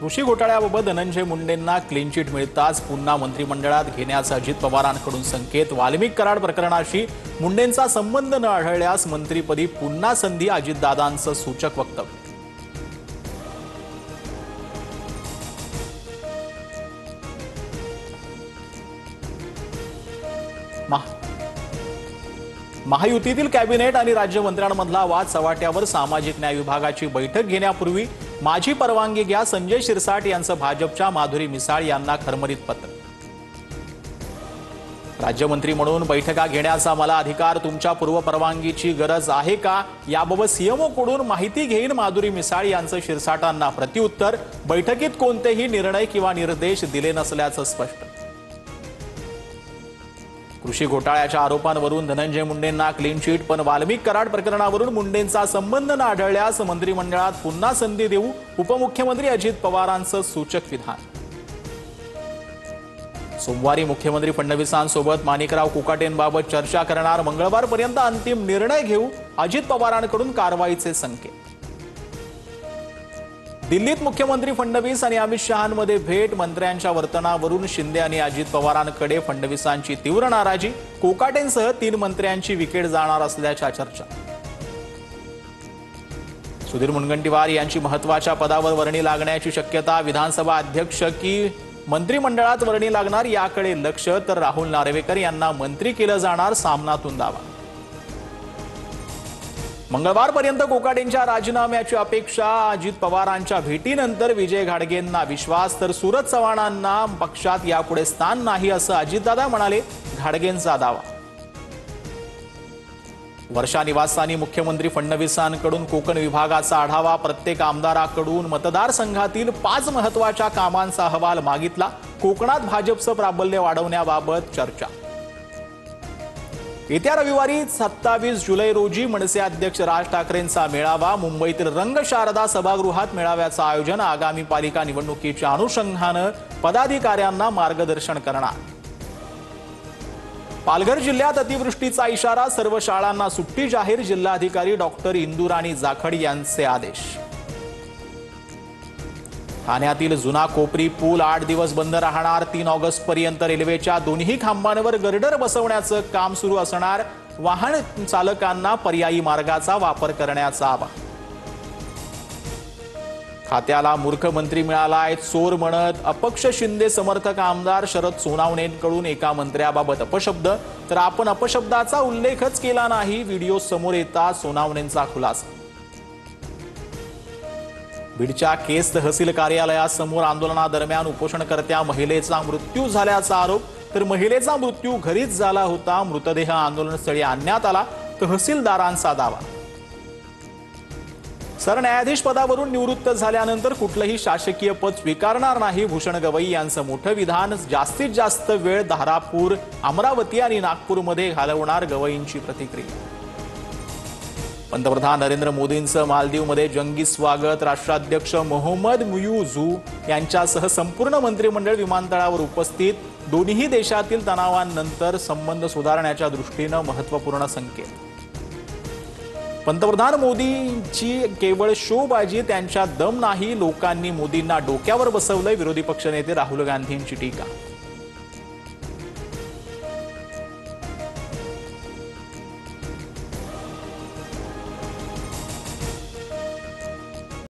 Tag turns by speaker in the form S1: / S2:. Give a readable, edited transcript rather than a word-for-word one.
S1: कृषी घोटाळ्याबाबत Dhananjay मुंडेंना clean chit मिळताच पुन्हा मंत्रिमंडळात घेण्याचा अजित पवारांकडून संकेत। वाल्मिक कराड प्रकरणाशी मुंडेंचा संबंध न आढळल्यास मंत्रिपदी पुन्हा संधी, अजितदादांचं सूचक वक्तव्य। महायुतीतील कॅबिनेट आणि राज्यमंत्र्यांमधला वाद चव्हाट्यावर। सामाजिक न्याय विभागाची बैठक घेण्यापूर्वी माझी परवानगी घ्या, संजय शिरसाट यांचं भाजपच्या माधुरी मिसाळ यांना खरमरीत पत्र। राज्यमंत्री म्हणून बैठका घेण्याचा मला अधिकार, तुमच्या पूर्व परवानगीची गरज आहे का याबाबत सीएमओ कडून माहिती घेईन, माधुरी मिसाळ यांचं शिरसाटांना प्रत्युत्तर। बैठकीत कोणतेही निर्णय किंवा निर्देश दिले नसल्याचं स्पष्ट। कृषी घोटाळ्याच्या आरोपांवरून धनंजय मुंडेंना क्लीन चिट, पण वाल्मिक कराड प्रकरणावरून मुंडेंचा संबंध न आढळल्यास मंत्रिमंडळात पुन्हा संधी देऊ, उपमुख्यमंत्री अजित पवारांचं सूचक विधान। सोमवारी मुख्यमंत्री फडणवीसांसोबत माणिकराव कोकाटेंबाबत चर्चा करणार, मंगळवारपर्यंत अंतिम निर्णय घेऊ, अजित पवारांकडून कारवाईचे संकेत। दिल्लीत मुख्यमंत्री फडणवीस आणि अमित शहांमध्ये भेट, मंत्र्यांच्या वर्तनावरून शिंदे आणि अजित पवारांकडे फडणवीसांची तीव्र नाराजी, कोकाटेंसह 3 मंत्र्यांची विकेट जाणार असल्याच्या चर्चा। सुधीर मुनगंटीवार यांची महत्त्वाच्या पदावर वर्णी लागण्याची शक्यता, विधानसभा अध्यक्ष की मंत्रिमंडळात वर्णी लागणार याकडे लक्ष, तर राहुल नार्वेकर यांना मंत्री केलं जाणार, सामनातून दावा। मंगळवारपर्यंत कोकाटेंच्या राजीनाम्याची अपेक्षा, अजित पवारांच्या भेटीनंतर विजय घाडगेंना विश्वास, तर सूरज चव्हाणांना पक्षात यापुढे स्थान नाही असं अजितदादा म्हणाले, घाडगेंचा दावा। वर्षा निवासस्थानी मुख्यमंत्री फडणवीसांकडून कोकण विभागाचा आढावा, प्रत्येक आमदाराकडून मतदारसंघातील 5 महत्त्वाच्या कामांचा अहवाल मागितला, कोकणात भाजपचं प्राबल्य वाढवण्याबाबत चर्चा। येत्या रविवारी 27 जुलै रोजी मनसे अध्यक्ष राज ठाकरेंचा मेळावा, मुंबईतील रंगशारदा सभागृहात मेळाव्याचं आयोजन, आगामी पालिका निवडणुकीच्या अनुषंगानं पदाधिकाऱ्यांना मार्गदर्शन करणार। पालघर जिल्ह्यात अतिवृष्टीचा इशारा, सर्व शाळांना सुट्टी जाहीर, जिल्हाधिकारी डॉक्टर इंदुराणी जाखड यांचे आदेश। ठाण्यातील जुना कोपरी पूल 8 दिवस बंद राहणार, 3 ऑगस्टपर्यंत रेल्वेच्या दोन्ही खांबांवर गर्डर बसवण्याचं काम सुरू असणार, वाहन चालकांना पर्यायी मार्गाचा वापर करण्याचं आवाहन। खात्याला मूर्ख मंत्री मिळालाय, चोर म्हणत अपक्ष शिंदे समर्थक आमदार शरद सोनावणेंकडून एका मंत्र्याबाबत अपशब्द, तर आपण अपशब्दाचा उल्लेखच केला नाही, व्हिडिओ समोर येता सोनावणेंचा खुलासा। बीडच्या केस तहसील कार्यालयासमोर आंदोलनादरम्यान उपोषणकर्त्या महिलेचा मृत्यू झाल्याचा आरोप, तर महिलेचा मृत्यू घरीच झाला होता, मृतदेह आंदोलनस्थळी आणण्यात आला, तहसीलदारांचा दावा। सरन्यायाधीश पदावरून निवृत्त झाल्यानंतर कुठलंही शासकीय पद स्वीकारणार नाही, भूषण गवई यांचं मोठं विधान, जास्तीत जास्त वेळ धारापूर, अमरावती आणि नागपूरमध्ये घालवणार, गवईंची प्रतिक्रिया। पंतप्रधान नरेंद्र मोदींचं मालदीवमध्ये जंगी स्वागत, राष्ट्राध्यक्ष मोहम्मद मुइझू यांच्यासह संपूर्ण मंत्रिमंडळ विमानतळावर उपस्थित, दोन्ही देशातील तणावांनंतर संबंध सुधारण्याच्या दृष्टीनं महत्त्वपूर्ण संकेत। पंतप्रधान मोदींची केवळ शोबाजी, त्यांच्यात दम नाही, लोकांनी मोदींना डोक्यावर बसवलंय, विरोधी पक्षनेते राहुल गांधींची टीका।